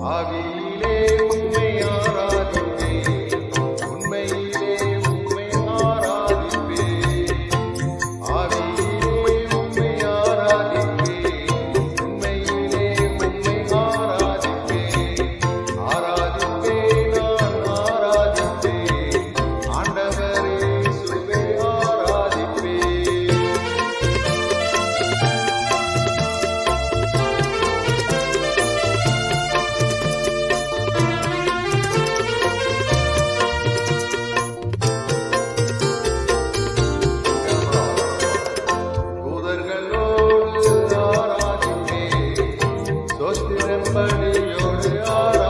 ஆவியிலே உம்மை ஆராதிப்பேன், உண்மையிலே உம்மை ஆராதிப்பேன். ஆவியிலே உம்மை ஆராதிப்பேன், உண்மையிலே உம்மை ஆராதிப்பேன். ஆராதிப்பேன், நான் ஆராதிப்பேன், ஆண்டவரே இயேசுவை ஆராதிப்பேன். தூதர்களோடு ஆராதிப்பேன், ஸ்தோத்திரம் பலியோடு ஆராதிப்பேன்.